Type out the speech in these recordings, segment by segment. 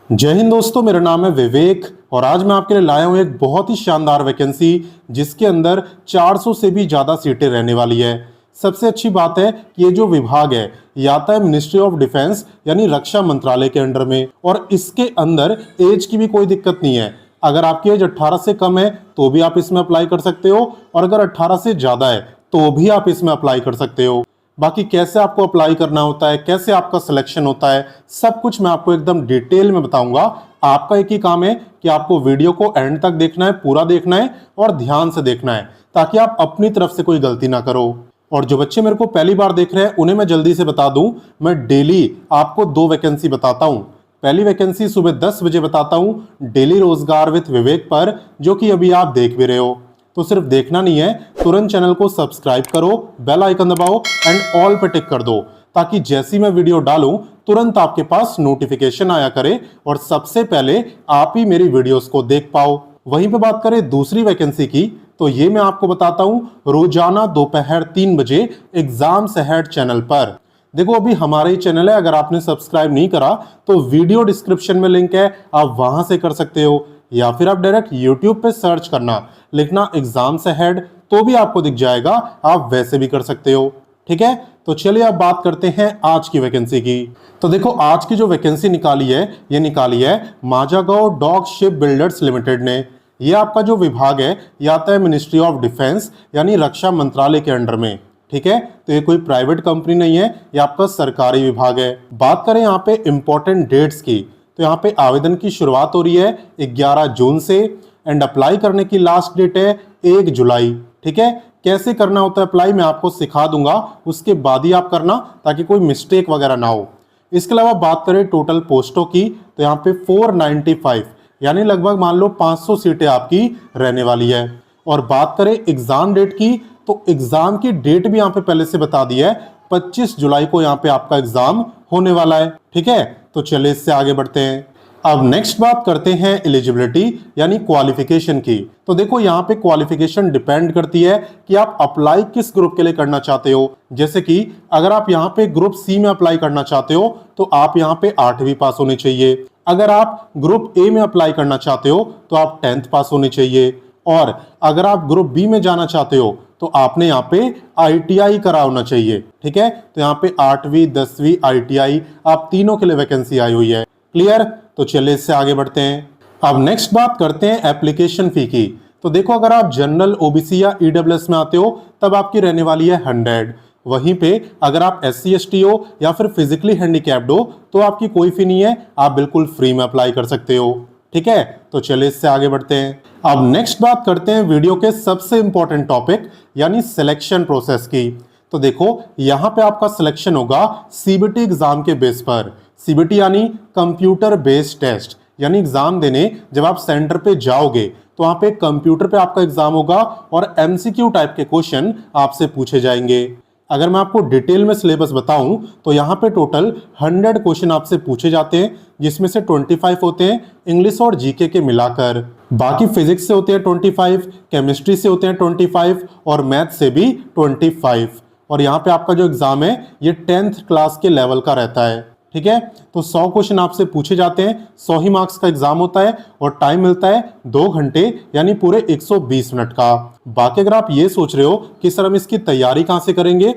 जय हिंद दोस्तों, मेरा नाम है विवेक और आज मैं आपके लिए लाया हूं एक बहुत ही शानदार वैकेंसी जिसके अंदर 400 से भी ज़्यादा सीटें रहने वाली है। सबसे अच्छी बात है कि ये जो विभाग है ये आता है मिनिस्ट्री ऑफ डिफेंस यानी रक्षा मंत्रालय के अंडर में, और इसके अंदर एज की भी कोई दिक्कत नहीं है। अगर आपकी एज 18 से कम है तो भी आप इसमें अप्लाई कर सकते हो, और अगर 18 से ज़्यादा है तो भी आप इसमें अप्लाई कर सकते हो। बाकी कैसे आपको अप्लाई करना होता है, कैसे आपका सिलेक्शन होता है, सब कुछ मैं आपको एकदम डिटेल में बताऊंगा। आपका एक ही काम है कि आपको वीडियो को एंड तक देखना है, पूरा देखना है और ध्यान से देखना है, ताकि आप अपनी तरफ से कोई गलती ना करो। और जो बच्चे मेरे को पहली बार देख रहे हैं उन्हें मैं जल्दी से बता दूं, मैं डेली आपको 2 वैकेंसी बताता हूं। पहली वैकेंसी सुबह 10 बजे बताता हूं डेली रोजगार विद विवेक पर, जो कि अभी आप देख भी रहे हो। तो सिर्फ देखना नहीं है, तुरंत चैनल को सब्सक्राइब करो, बेल आइकन दबाओ एंड ऑल पे टिक कर दो, ताकि जैसी मैं वीडियो डालूं तुरंत आपके पास नोटिफिकेशन आया करे और सबसे पहले आप ही मेरी वीडियोस को देख पाओ। वहीं पे बात करें दूसरी वैकेंसी की, तो ये मैं आपको बताता हूं रोजाना दोपहर 3 बजे एग्जाम्स अहेड चैनल पर। देखो अभी हमारा ही चैनल है, अगर आपने सब्सक्राइब नहीं करा तो वीडियो डिस्क्रिप्शन में लिंक है, आप वहां से कर सकते हो, या फिर आप डायरेक्ट यूट्यूब पे सर्च करना, लिखना एग्जाम्स अहेड तो भी आपको दिख जाएगा, आप वैसे भी कर सकते हो। ठीक है, तो चलिए अब बात करते हैं आज की वैकेंसी की। तो देखो आज की जो वैकेंसी निकाली है ये निकाली है माजागांव डॉक शिप बिल्डर्स लिमिटेड ने। ये आपका जो विभाग है ये आता है मिनिस्ट्री ऑफ डिफेंस यानी रक्षा मंत्रालय के अंडर में। ठीक है, तो ये कोई प्राइवेट कंपनी नहीं है, ये आपका सरकारी विभाग है। बात करें यहाँ पे इंपॉर्टेंट डेट्स की, तो यहाँ पे आवेदन की शुरुआत हो रही है 11 जून से एंड अप्लाई करने की लास्ट डेट है 1 जुलाई। ठीक है, कैसे करना होता है अप्लाई मैं आपको सिखा दूंगा, उसके बाद ही आप करना, ताकि कोई मिस्टेक वगैरह ना हो। इसके अलावा बात करें टोटल पोस्टों की, तो यहाँ पे 495 यानी लगभग मान लो 500 सीटें आपकी रहने वाली है। और बात करें एग्जाम डेट की, तो एग्जाम की डेट भी यहाँ पे पहले से बता दी है, 25 जुलाई को यहाँ पे आपका एग्जाम होने वाला है। ठीक है, तो चलिए इससे आगे बढ़ते हैं। अब नेक्स्ट बात करते हैं एलिजिबिलिटी यानी क्वालिफिकेशन की। तो देखो यहाँ पे क्वालिफिकेशन डिपेंड करती है कि आप अप्लाई किस ग्रुप के लिए करना चाहते हो। जैसे कि अगर आप यहाँ पे ग्रुप सी में अप्लाई करना चाहते हो तो आप यहाँ पे 8वीं पास होनी चाहिए। अगर आप ग्रुप ए में अप्लाई करना चाहते हो तो आप 10th पास होनी चाहिए। और अगर आप ग्रुप बी में जाना चाहते हो तो आपने यहाँ पे ITI करा होना चाहिए। ठीक है, तो यहाँ पे 8वीं 10वीं ITI आप तीनों के लिए वैकेंसी आई हुई है। क्लियर, तो चलिए इससे आगे बढ़ते हैं। अब नेक्स्ट बात करते हैं एप्लीकेशन फी की। तो देखो अगर आप जनरल OBC या EWS में आते हो तब आपकी रहने वाली है 100। वहीं पे अगर आप SC ST हो या फिर फिजिकली हैंडीकैप्ड हो तो आपकी कोई फी नहीं है, आप बिल्कुल फ्री में अप्लाई कर सकते हो। ठीक है, तो चलिए इससे आगे बढ़ते हैं। अब नेक्स्ट बात करते हैं वीडियो के सबसे इंपॉर्टेंट टॉपिक यानी सिलेक्शन प्रोसेस की। तो देखो यहाँ पे आपका सिलेक्शन होगा CBT एग्जाम के बेस पर। CBT यानी कंप्यूटर बेस्ड टेस्ट, यानी एग्जाम देने जब आप सेंटर पे जाओगे तो वहां पे कंप्यूटर पे आपका एग्जाम होगा और MCQ टाइप के क्वेश्चन आपसे पूछे जाएंगे। अगर मैं आपको डिटेल में सिलेबस बताऊं तो यहाँ पे टोटल 100 क्वेश्चन आपसे पूछे जाते हैं, जिसमें से 25 होते हैं इंग्लिश और GK के मिलाकर। बाकी फिजिक्स से होते हैं 25, केमिस्ट्री से होते हैं 25 और मैथ से भी 25। और यहाँ पे आपका जो एग्जाम है ये 10th क्लास के लेवल का रहता है। ठीक है, तो 100 क्वेश्चन आपसे पूछे जाते हैं, 100 ही मार्क्स का एग्जाम होता है और टाइम मिलता है 2 घंटे यानी पूरे 120 मिनट का। बाकी अगर आप ये सोच रहे हो कि सर हम इसकी तैयारी कहाँ से करेंगे,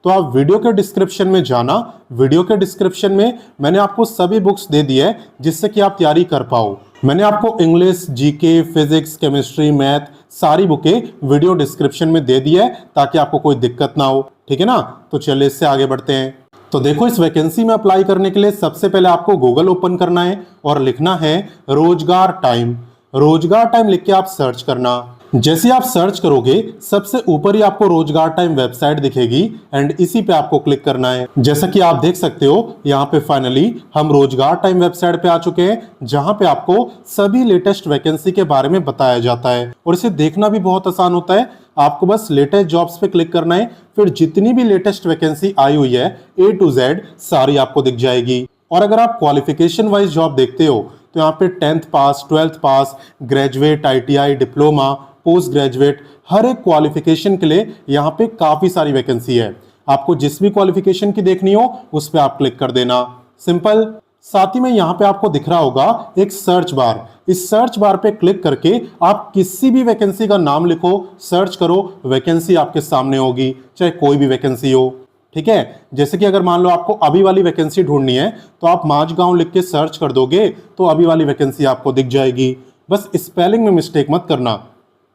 तो आप वीडियो के डिस्क्रिप्शन में जाना। वीडियो के डिस्क्रिप्शन में मैंने आपको सभी बुक्स दे दी है जिससे कि आप तैयारी कर पाओ। मैंने आपको English, GK, physics, chemistry, math सारी बुकें वीडियो डिस्क्रिप्शन में दे दी है, ताकि आपको कोई दिक्कत ना हो। ठीक है ना, तो चलिए इससे आगे बढ़ते हैं। तो देखो इस वैकेंसी में अप्लाई करने के लिए सबसे पहले आपको गूगल ओपन करना है और लिखना है रोजगार टाइम। रोजगार टाइम लिख के आप सर्च करना। जैसे आप सर्च करोगे सबसे ऊपर ही आपको रोजगार टाइम वेबसाइट दिखेगी एंड इसी पे आपको क्लिक करना है। जैसा कि आप देख सकते हो यहाँ पे फाइनली हम रोजगार टाइम वेबसाइट पे आ चुके हैं, जहां पे आपको सभी लेटेस्ट वैकेंसी के बारे में बताया जाता है और इसे देखना भी बहुत आसान होता है। आपको बस लेटेस्ट जॉब्स पे क्लिक करना है, फिर जितनी भी लेटेस्ट वैकेंसी आई हुई है A to Z सारी आपको दिख जाएगी। और अगर आप क्वालिफिकेशन वाइज जॉब देखते हो तो यहाँ पे 10th पास, 12th पास, graduate, ITI, diploma, post graduate, हर एक क्वालिफिकेशन के लिए यहाँ पे काफी सारी वैकेंसी है। आपको जिस भी क्वालिफिकेशन की देखनी हो उस पर आप क्लिक कर देना, सिंपल। साथ ही में यहाँ पे आपको दिख रहा होगा एक सर्च बार। इस सर्च बार पे क्लिक करके आप किसी भी वैकेंसी का नाम लिखो, सर्च करो, वैकेंसी आपके सामने होगी, चाहे कोई भी वैकेंसी हो। ठीक है, जैसे कि अगर मान लो आपको अभी वाली वैकेंसी ढूंढनी है तो आप माझगांव लिख के सर्च कर दोगे तो अभी वाली वैकेंसी आपको दिख जाएगी। बस स्पेलिंग में मिस्टेक मत करना,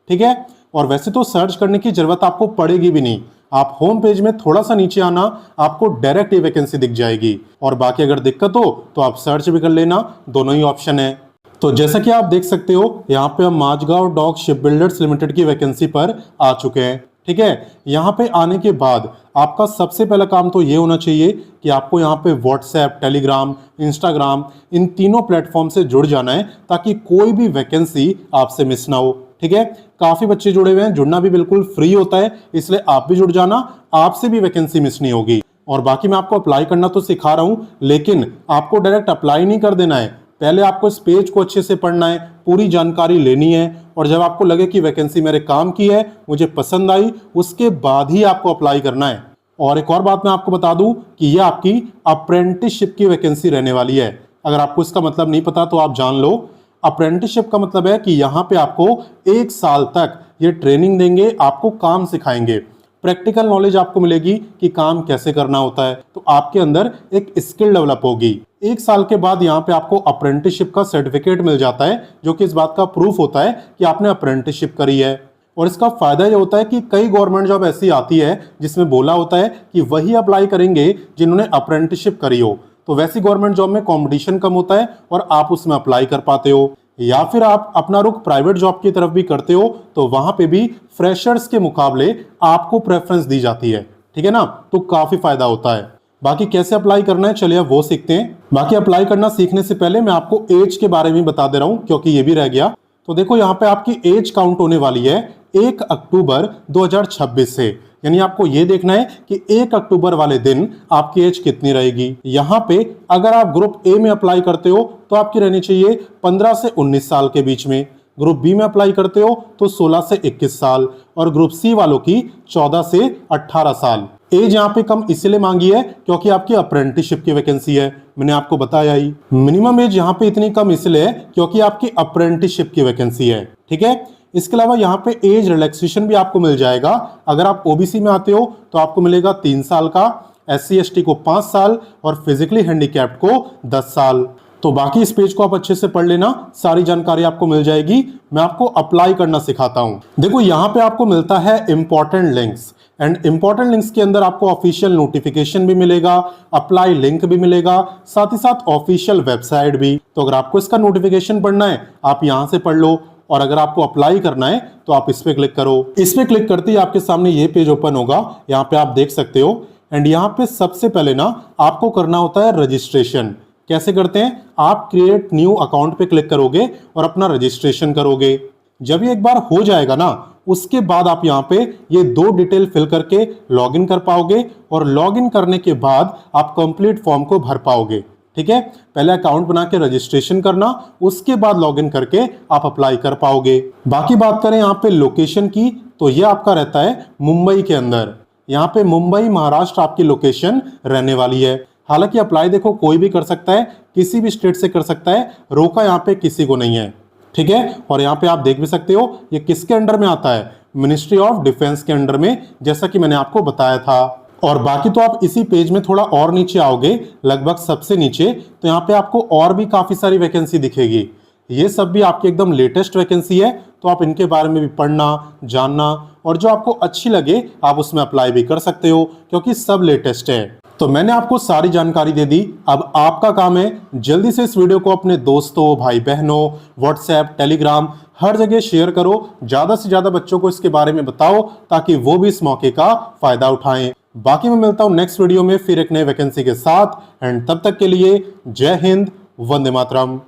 ठीक है। और वैसे तो सर्च करने की जरूरत आपको पड़ेगी भी नहीं, आप होम पेज में थोड़ा सा नीचे आना, आपको डायरेक्ट ये वैकेंसी दिख जाएगी। और बाकी अगर दिक्कत हो तो आप सर्च भी कर लेना, दोनों ही ऑप्शन है। तो जैसा कि आप देख सकते हो यहाँ पे हम Mazagon dock ship builders limited की वैकेंसी पर आ चुके हैं। ठीक है, यहाँ पे आने के बाद आपका सबसे पहला काम तो ये होना चाहिए कि आपको यहाँ पे व्हाट्सएप, टेलीग्राम, इंस्टाग्राम, इन तीनों प्लेटफॉर्म से जुड़ जाना है ताकि कोई भी वैकेंसी आपसे मिस ना हो। ठीक है, काफी बच्चे जुड़े हुए हैं, जुड़ना भी बिल्कुल फ्री होता है, इसलिए आप भी जुड़ जाना, आपसे भी वैकेंसी मिस नहीं होगी। और बाकी मैं आपको अप्लाई करना तो सिखा रहा हूं, लेकिन आपको डायरेक्ट अप्लाई नहीं कर देना है। पहले आपको इस पेज को अच्छे से पढ़ना है, पूरी जानकारी लेनी है, और जब आपको लगे कि वैकेंसी मेरे काम की है, मुझे पसंद आई, उसके बाद ही आपको अप्लाई करना है। और एक और बात मैं आपको बता दूं कि यह आपकी अप्रेंटिसशिप की वैकेंसी रहने वाली है। अगर आपको इसका मतलब नहीं पता तो आप जान लो। अप्रेंटिसशिप का मतलब है कि यहाँ पे आपको 1 साल तक ये ट्रेनिंग देंगे, आपको काम सिखाएंगे, प्रैक्टिकल नॉलेज आपको मिलेगी कि काम कैसे करना होता है, तो आपके अंदर एक स्किल डेवलप होगी। 1 साल के बाद यहाँ पे आपको अप्रेंटिसशिप का सर्टिफिकेट मिल जाता है, जो कि इस बात का प्रूफ होता है कि आपने अप्रेंटिसशिप करी है। और इसका फायदा ये होता है कि कई गवर्नमेंट जॉब ऐसी आती है जिसमें बोला होता है कि वही अप्लाई करेंगे जिन्होंने अप्रेंटिसशिप करी हो, तो वैसी गवर्नमेंट जॉब में कंपटीशन कम होता है और आप उसमें अप्लाई कर पाते हो। या फिर आप अपना रुख प्राइवेट जॉब की तरफ भी करते हो तो वहां पे भी फ्रेशर्स के मुकाबले आपको प्रेफरेंस दी जाती है। ठीक है ना, तो काफी फायदा होता है। बाकी कैसे अप्लाई करना है चलिए अब वो सीखते हैं। बाकी अप्लाई करना सीखने से पहले मैं आपको एज के बारे में बता दे रहा हूं क्योंकि ये भी रह गया। तो देखो यहाँ पे आपकी एज काउंट होने वाली है 1 अक्टूबर 2026 से, यानी आपको ये देखना है कि 1 अक्टूबर वाले दिन आपकी एज कितनी रहेगी। यहाँ पे अगर आप ग्रुप ए में अप्लाई करते हो तो आपकी रहनी चाहिए 15 से 19 साल के बीच में, ग्रुप बी में अप्लाई करते हो तो 16 से 21 साल, और ग्रुप सी वालों की 14 से 18 साल। एज यहाँ पे कम इसलिए मांगी है क्योंकि आपकी अप्रेंटिसशिप की वैकेंसी है, मैंने आपको बताया ही। मिनिमम एज यहाँ पे इतनी कम इसलिए है क्योंकि आपकी अप्रेंटिसशिप की वैकेंसी है। ठीक है, इसके अलावा यहाँ पे एज रिलैक्सेशन भी आपको मिल जाएगा। अगर आप ओबीसी में आते हो तो आपको मिलेगा 3 साल का, SC ST को 5 साल और फिजिकली हैंडीकैप्ड को 10 साल। तो बाकी इस पेज को आप अच्छे से पढ़ लेना, सारी जानकारी आपको मिल जाएगी। मैं आपको अप्लाई करना सिखाता हूं। देखो यहाँ पे आपको मिलता है important links, and important links के अंदर आपको ऑफिशियल नोटिफिकेशन भी मिलेगा, अप्लाई लिंक भी मिलेगा, साथ ही साथ ऑफिशियल वेबसाइट भी। तो अगर आपको इसका नोटिफिकेशन पढ़ना है आप यहाँ से पढ़ लो, और अगर आपको अप्लाई करना है तो आप इस पे क्लिक करो। इस पे क्लिक करते ही आपके सामने ये पेज ओपन होगा, यहाँ पे आप देख सकते हो। एंड यहाँ पे सबसे पहले ना आपको करना होता है रजिस्ट्रेशन। कैसे करते हैं, आप क्रिएट न्यू अकाउंट पे क्लिक करोगे और अपना रजिस्ट्रेशन करोगे। जब ये एक बार हो जाएगा ना, उसके बाद आप यहाँ पे ये 2 डिटेल फिल करके लॉगिन कर पाओगे, और लॉगिन करने के बाद आप कंप्लीट फॉर्म को भर पाओगे। ठीक है, पहले अकाउंट बना के रजिस्ट्रेशन करना, उसके बाद लॉगिन करके आप अप्लाई कर पाओगे। बाकी बात करें यहाँ पे लोकेशन की, तो ये आपका रहता है मुंबई के अंदर। यहाँ पे मुंबई महाराष्ट्र आपकी लोकेशन रहने वाली है। हालांकि अप्लाई देखो कोई भी कर सकता है, किसी भी स्टेट से कर सकता है, रोका यहाँ पे किसी को नहीं है। ठीक है, और यहाँ पे आप देख भी सकते हो ये किसके अंडर में आता है, मिनिस्ट्री ऑफ डिफेंस के अंडर में, जैसा कि मैंने आपको बताया था। और बाकी तो आप इसी पेज में थोड़ा और नीचे आओगे, लगभग सबसे नीचे, तो यहाँ पे आपको और भी काफी सारी वैकेंसी दिखेगी। ये सब भी आपकी एकदम लेटेस्ट वैकेंसी है, तो आप इनके बारे में भी पढ़ना, जानना, और जो आपको अच्छी लगे आप उसमें अप्लाई भी कर सकते हो क्योंकि सब लेटेस्ट है। तो मैंने आपको सारी जानकारी दे दी, अब आपका काम है जल्दी से इस वीडियो को अपने दोस्तों, भाई बहनों, व्हाट्सएप, टेलीग्राम, हर जगह शेयर करो, ज्यादा से ज्यादा बच्चों को इसके बारे में बताओ ताकि वो भी इस मौके का फायदा उठाएं। बाकी मैं मिलता हूं नेक्स्ट वीडियो में फिर एक नए वैकेंसी के साथ, एंड तब तक के लिए जय हिंद, वंदे मातरम।